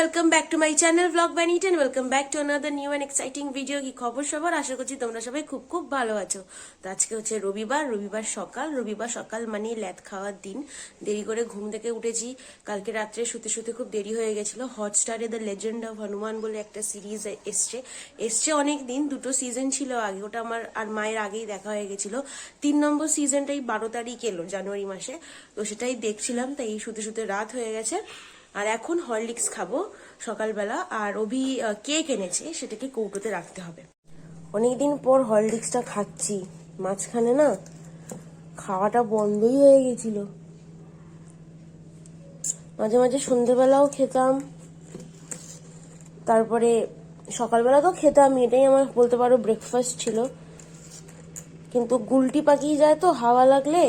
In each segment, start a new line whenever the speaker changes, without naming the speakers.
Welcome back to my channel blog বানিট and welcome back to another new and exciting video. কি খবর সবার? আশা করছি তোমরা সবাই খুব খুব ভালো আছো। তো আজকে হচ্ছে রবিবার সকাল মানে ল্যাদ খাওয়ার দিন। দেরি করে ঘুম থেকে উঠেছি, কালকে রাত্রে শুতে শুতে খুব দেরি হয়ে গেছিল। হটস্টারে দ্য লেজেন্ড অফ হনুমান বলে একটা সিরিজ এসছে অনেক দিন, 2টো সিজন ছিল আগে, ওটা আমার আর মায়ের আগেই দেখা হয়ে গেছিল। 3 নম্বর সিজনটাই 12 তারিখ এলো, জানুয়ারি মাসে। তো সেটাই দেখছিলাম, তাই শুতে শুতে রাত হয়ে গেছে। আর এখন হরলিক্স খাবো সকালবেলা, আর অভি কেক এনেছে, সেটাকে কৌটোতে রাখতে হবে। অনেকদিন পর হরলিক্সটা খাচ্ছি, মাঝখানে না খাওয়াটা বন্ধই হয়ে গেছিল। মাঝে মাঝে সন্ধেবেলাও খেতাম, তারপরে সকালবেলা তো খেতাম, এটাই আমার বলতে পারো ব্রেকফাস্ট ছিল। কিন্তু গুলটি পাকিয়ে যায় তো হাওয়া লাগলে,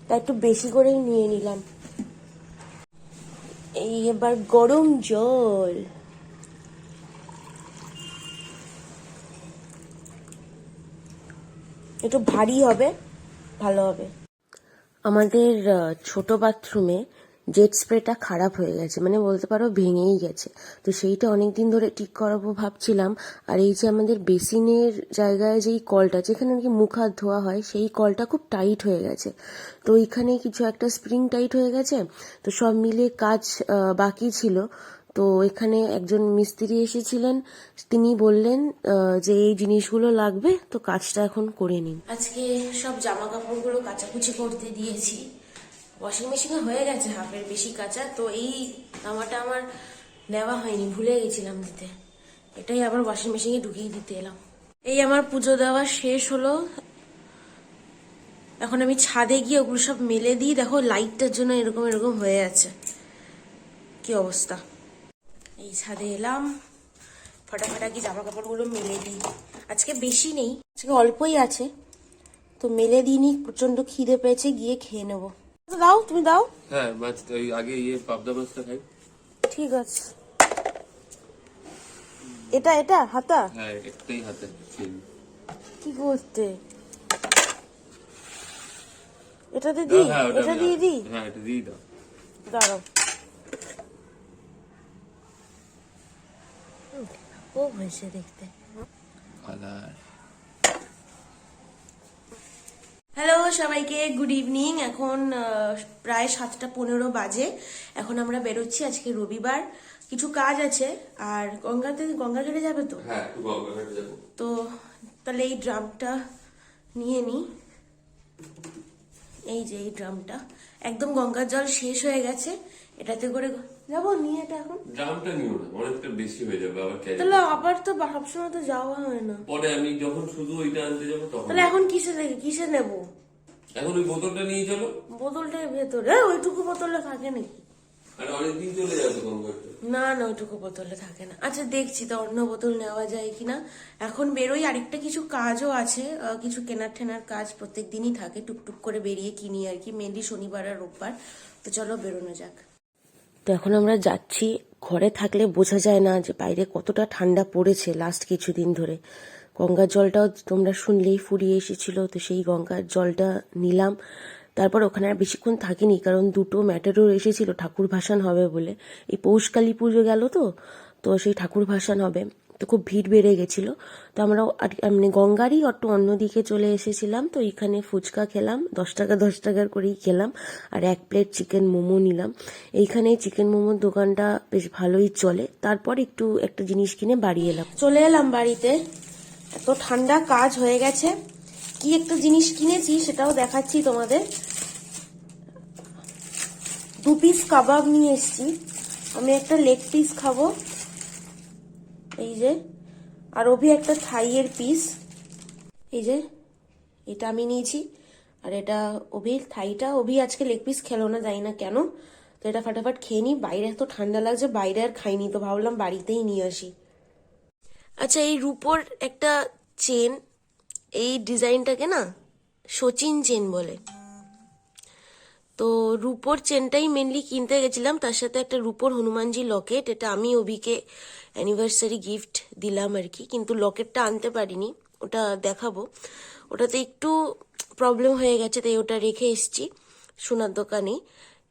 তাই একটু বেশি করেই নিয়ে নিলাম। এই এবার গরম জল, একটু ভারী হবে, ভালো হবে। আমাদের ছোট বাথরুমে জেট স্প্রেটা খারাপ হয়ে গেছে, মানে বলতে পারো ভেঙেই গেছে। তো সেইটা অনেকদিন ধরে ঠিক করাবো ভাবছিলাম। আর এই যে আমাদের বেসিনের জায়গায় যেই কলটা, যেখানে আর কি মুখ হাত ধোয়া হয়, সেই কলটা খুব টাইট হয়ে গেছে। তো এইখানে কিছু একটা স্প্রিং টাইট হয়ে গেছে। তো সব মিলে কাজ বাকি ছিল। তো এখানে একজন মিস্ত্রি এসেছিলেন, তিনি বললেন যে এই জিনিসগুলো লাগবে, তো কাজটা এখন করে নিন। আজকে সব জামা কাপড়গুলো কাচাকুচি করতে দিয়েছি। ওয়াশিং মেশিনে হয়ে গেছে হাফের বেশি কাঁচা। তো এই জামাটা আমার নেওয়া হয়নি, ভুলে গেছিলাম দিতে, এটাই আবার ওয়াশিং মেশিনে ঢুকিয়ে দিতে এলাম। এই আমার পুজো দেওয়া শেষ হলো, এখন আমি ছাদে গিয়ে ওগুলো সব মেলে দিই। দেখো লাইটটার জন্য এরকম এরকম হয়ে আছে, কি অবস্থা। এই ছাদে এলাম, ফটাফটাকি জামা কাপড়গুলো মেলে দিই। আজকে বেশি নেই, আজকে অল্পই আছে, তো মেলে দিইনি। প্রচন্ড খিদে পেয়েছে, গিয়ে খেয়ে নেবো। দাও, তুমি দাও।
হ্যাঁ, মাছ ওই আগে পাবদা মাছটা খাই।
ঠিক আছে, এটা এটা হাতা।
হ্যাঁ, একটাই হাতে
কি করতে, এটাতে দিই,
হ্যাঁ,
এটা দিয়ে দিই।
হ্যাঁ, এটা দিয়ে দাও।
দাঁড়াও, ও হয়েছে দেখতে। হ্যালো সবাইকে, গুড ইভিনিং। এখন প্রায় 7টা 15 বাজে। এখন আমরা বেরোচ্ছি, আজকে রবিবার, কিছু কাজ আছে। আর গঙ্গাঘাটে যাবে তো?
হ্যাঁ, একটু গঙ্গাঘাটে যাবো।
তো তাহলে এই ড্রামটা নিয়ে নি। এই যে এই ড্রামটা, একদম গঙ্গার জল শেষ হয়ে গেছে, এটাতে করে যাবো নিয়ে। এটা এখন
ড্রামটা নিও না, অনেকটা বেশি হয়ে যাবে আবার।
তাহলে আবার তো সবসময় তো যাওয়া হয় না।
পরে আমি যখন শুধু ওইটা আনতে যাবো তখন।
তাহলে এখন কিসে নেবো?
এখন ওই বোতলটা নিয়ে চলো।
বোতলটার ভেতরে ওইটুকু বোতলে থাকে নাকি?
আর অনেকদিন চলে যাবে গঙ্গাঘাটে।
না না, ওইটুকু বোতলে থাকে না। আচ্ছা দেখছি তো অন্য বোতল নেওয়া যায় কিনা। এখন বেরোই, আরেকটা কিছু কাজও আছে, কিছু কেনার টেনার কাজ প্রত্যেক দিনই থাকে, টুকটুক করে বেরিয়ে কিনি আর কি, মেনলি শনিবার আর রোববার। তো চলো বেরোনো যাক। তো এখন আমরা যাচ্ছি। ঘরে থাকলে বোঝা যায় না যে বাইরে কতটা ঠান্ডা পড়েছে লাস্ট কিছুদিন ধরে। গঙ্গার জলটাও তোমরা শুনলেই ফুরিয়ে এসেছিল, তো সেই গঙ্গার জলটা নিলাম। তারপর ওখানে আর বেশিক্ষণ থাকিনি, কারণ 2টো ম্যাটাডোর এসেছিল ঠাকুর ভাসান হবে বলে। এই পৌষকালী পুজো গেল তো, তো সেই ঠাকুর ভাসান হবে, তো খুব ভিড় বেড়ে গেছিল। তো আমরাও মানে গঙ্গারই একটু অন্যদিকে চলে এসেছিলাম। তো এখানে ফুচকা খেলাম, 10 টাকার করেই খেলাম, আর 1 প্লেট চিকেন মোমো নিলাম। এইখানে চিকেন মোমোর দোকানটা বেশ ভালোই চলে। তারপর একটু একটা জিনিস কিনে বাড়ি এলাম, চলে এলাম বাড়িতে। এত ঠান্ডা, কাজ হয়ে গেছে। কি একটা জিনিস কিনেছি সেটাও দেখাচ্ছি তোমাদের। 2 পিস কাবাব নিয়ে এসেছি, আমি একটা লেগ পিস খাবো, এই যে, আর অভি একটা থাইয়ের পিস, এই যে এটা আমি নিয়েছি। আর এটা অভির থাইটা, অভি আজকে লেগ পিস খেলো না, জানি না কেন। তো এটা ফাটাফাট খেয়ে নি, বাইরে এত ঠান্ডা লাগছে, বাইরে আর খাইনি, তো ভাবলাম বাড়িতেই নিয়ে আসি। আচ্ছা, এই রূপোর একটা চেন, এই ডিজাইনটাকে না সচিন চেন বলে। তো রূপোর চেনটাই মেনলি কিনতে গেছিলাম, তার সাথে একটা রূপোর হনুমানজি লকেট, এটা আমি অভিকে অ্যানিভার্সারি গিফট দিলাম আর কি। কিন্তু লকেটটা আনতে পারিনি, ওটা দেখাবো। ওটাতে একটু প্রবলেম হয়ে গেছে, তাই ওটা রেখে এসেছি সোনার দোকানে।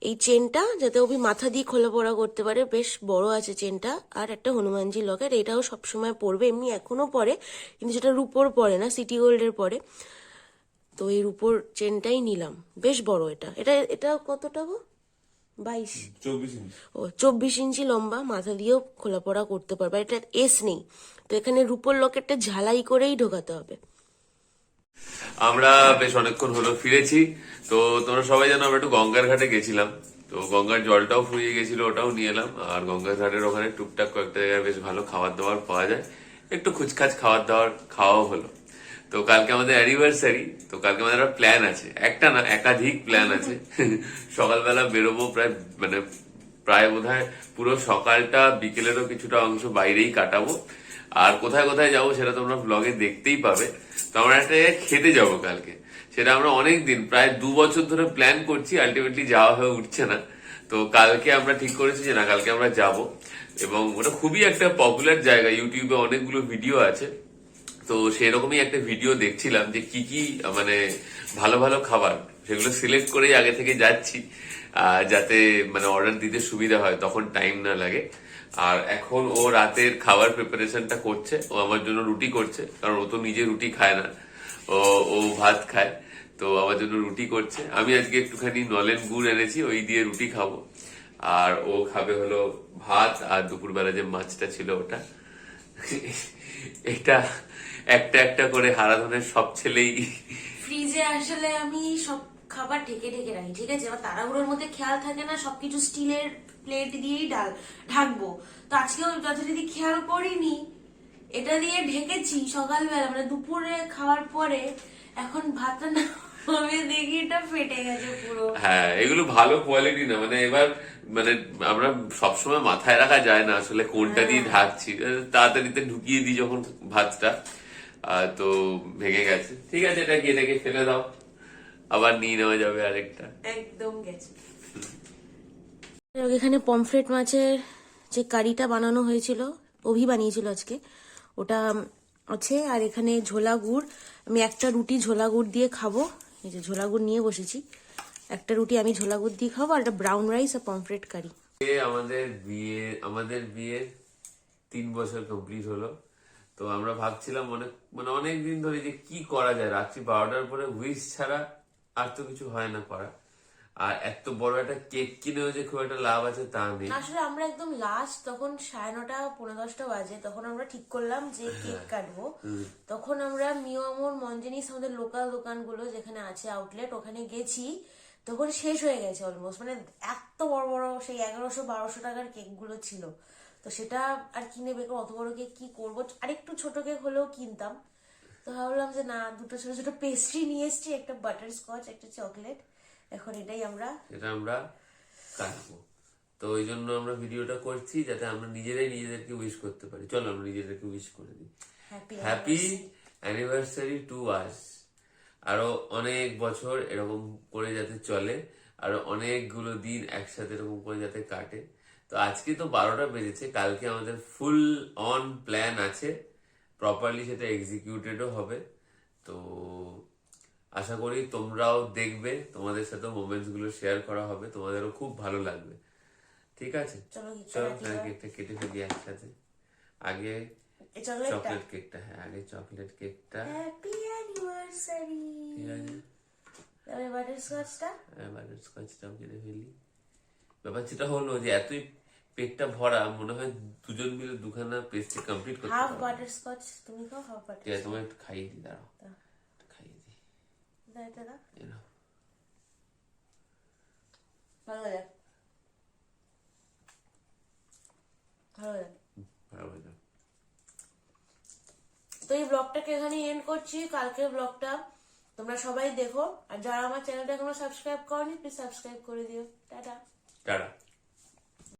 এই চেনটা যাতে অভি মাথা দিয়ে খোলা পড়া করতে পারে, বেশ বড় আছে চেনটা। আর একটা হনুমানজি লকেট, এটাও সবসময় পরবে, এমনি এখনো পরে, কিন্তু সেটা রূপোর পরে না, সিটি গোল্ডের পরে। তো এই রূপোর চেনটাই নিলাম, বেশ বড় এটা। এটা এটা কতটা গো? 22?
24 ইঞ্চি।
ও 24 ইঞ্চি লম্বা, মাথা দিয়েও খোলা পড়া করতে পারবে। এটা এস নেই, তো এখানে রূপোর লকেটটা ঝালাই করেই ঢোকাতে হবে।
আমরা বেশ অনেকক্ষণ হলো ফিরেছি। তো তোমরা সবাই জানো আমরা একটু গঙ্গার ঘাটে গেছিলাম। তো গঙ্গার জলটাও ফুরিয়ে গেছিল, ওটাও নিয়ে এলাম। আর গঙ্গার ঘাটের ওখানে টুকটাক কয়েকটা জায়গায় বেশ ভালো খাবার দাবার পাওয়া যায়, একটু খুচখাচ খাবার দাবার খাওয়াও হলো। তো কালকে আমাদের অ্যানিভার্সারি, তো কালকে আমাদের একটা প্ল্যান আছে, একটা না একাধিক প্ল্যান আছে। সকালবেলা বেরোবো প্রায় বোধহয় পুরো সকালটা, বিকেলেরও কিছুটা অংশ বাইরেই কাটাবো। আর কোথায় কোথায় যাবো সেটা তোমরা ব্লগে দেখতেই পাবে। তো আমরা একটা জায়গায় খেতে যাবো কালকে, সেটা আমরা অনেক দিন, প্রায় 2 বছর ধরে প্ল্যান করছি, আলটিমেটলি যাওয়া হয়ে উঠছে না। তো কালকে আমরা ঠিক করেছি যে না, কালকে আমরা যাব। এবং ওটা খুবই একটা পপুলার জায়গা, ইউটিউবে অনেকগুলো ভিডিও আছে। তো সেরকমই একটা ভিডিও দেখছিলাম যে কি কি ভালো ভালো খাবার, সেগুলো সিলেক্ট করেই আগে থেকে যাচ্ছি, যাতে অর্ডার দিতে সুবিধা হয়, তখন টাইম না লাগে। আর এখন ও রাতের খাবার প্রিপারেশনটা করছে, ও আমার জন্য রুটি করছে, কারণ ও তো নিজে রুটি খায় না, ও ও ভাত খায়। তো আমার জন্য রুটি করছে। আমি আজকে একটুখানি নলেন গুড় এনেছি, ওই দিয়ে রুটি খাবো। আর ও খাবে হলো ভাত, আর দুপুরবেলা যে মাছটা ছিল ওটা। এটা একটা একটা করে হারাধনের সব ছেলেই
ফ্রিজে আসলে আমি সব খাবার ঢেকে ঢেকে রাখি, ঠিক আছে? এবার তাড়াহুড়োর মধ্যে খেয়াল থাকে না, সবকিছু স্টিলের প্লেট দিয়েই ঢাকবো। তো আজকেও যথারীতি খেয়াল করিনি, এটা দিয়ে ঢেকেছি সকালবেলা, দুপুরে খাওয়ার পরে। এখন ভাতটা না আমি দেখি এটা ফেটে গেছে পুরো।
হ্যাঁ, এগুলো ভালো কোয়ালিটি না। এবার আমরা সবসময় মাথায় রাখা যায় না আসলে কোনটা দিয়ে ঢাকছি। তাড়াতাড়িতে ঢুকিয়ে দিই যখন ভাতটা, তো ভেঙে গেছে। ঠিক আছে, এটাকে ফেলে দাও, আবার নিয়ে নেওয়া যাবে আরেকটা।
একদম গেছে। এখানে পমফ্রেট মাছের যে কারিটা বানানো হয়েছিল, অভি বানিয়েছিল আজকে, ওটা আছে। আর এখানে ঝোলা গুড়, আমি একটা রুটি ঝোলা গুড় দিয়ে খাবো। এই যে ঝোলা গুড় নিয়ে বসেছি, একটা রুটি আমি ঝোলা গুড় দিয়ে খাবো, আর একটা ব্রাউন রাইস আর পমফ্রেট কারি।
আমাদের বিয়ে 3 বছর কমপ্লিট হলো। তো আমরা ভাবছিলাম অনেক দিন ধরে যে কি করা যায়, রাত্রি 12টার পরে উইশ ছাড়া আর তো কিছু হয় না করা। আর এত বড় একটা কেক কিনেও যে খুব একটা লাভ আছে তা নেই।
আসলে আমরা একদম লাস্ট, তখন 9:30 পৌনে 10টা বাজে, তখন আমরা ঠিক করলাম যে কেক কাটবো। তখন আমরা মিও আমর মঞ্জেনিস, আমাদের লোকাল দোকানগুলো যেখানে আছে আউটলেট, ওখানে গেছি। তখন শেষ হয়ে গেছে অলমোস্ট, এত বড় বড় সেই 1100-1200 টাকার কেক গুলো ছিল। তো সেটা আর কিনে বেকার, অত বড় কেক কি করবো, আরেকটু ছোট কেক হলেও কিনতাম। তো ভাবলাম যে না, দুটো ছোট ছোট পেস্ট্রি নিয়ে এসছি, একটা বাটার স্কচ, একটা চকলেট। এখন এটা
আমরা কাটবো। তো ওই জন্য আমরা ভিডিওটা করছি, যাতে আমরা নিজেদেরকে উইশ করতে পারি। চলো আমরা নিজেদেরকে উইশ করে দিই। Happy anniversary to us. আরো অনেক বছর এরকম করে যাতে চলে, আরো অনেকগুলো দিন একসাথে এরকম করে যাতে কাটে। তো আজকে তো 12টা বেজেছে, কালকে আমাদের ফুল অন প্ল্যান আছে, প্রপারলি সেটা এক্সিকিউটেডও হবে। তো আশা করি তোমরাও দেখবে, তোমাদের সাথে মোমেন্টস গুলো শেয়ার করা হবে, তোমাদেরও খুব ভালো লাগবে। ঠিক আছে, চলো কেকটা কেটে ফেলি একসাথে। আগে চকলেট কেকটা, হ্যাঁ আগে চকলেট কেকটা।
Happy anniversary.
ঠিক আছে,
তারপরে বাটারস্কচটা,
বাটারস্কচটাও কেটে ফেলি। ব্যাপার যেটা হলো যে এতই পেটটা ভরা, মনে হয় দুজন মিলে দুখানা পেস্ট্রি কমপ্লিট করতে
হাফ
পারবো।
বাটারস্কচ তুমি খাও, হাফ বাটার।
ঠিক আছে, তোমায় একটু খাইয়ে দিই, দাঁড়াও খাইয়ে দিই।
দাও।
এই নাও।
ভালো লাগে, ভালো লাগে।
ভালো হয়ে যাও।
তো এই ব্লগটাকে এখানে এন্ড করছি। কালকের ব্লগটা তোমরা সবাই দেখো, আর যারা আমার চ্যানেলটা এখনো সাবস্ক্রাইব করনি, প্লিজ সাবস্ক্রাইব করে দিও। টাটা।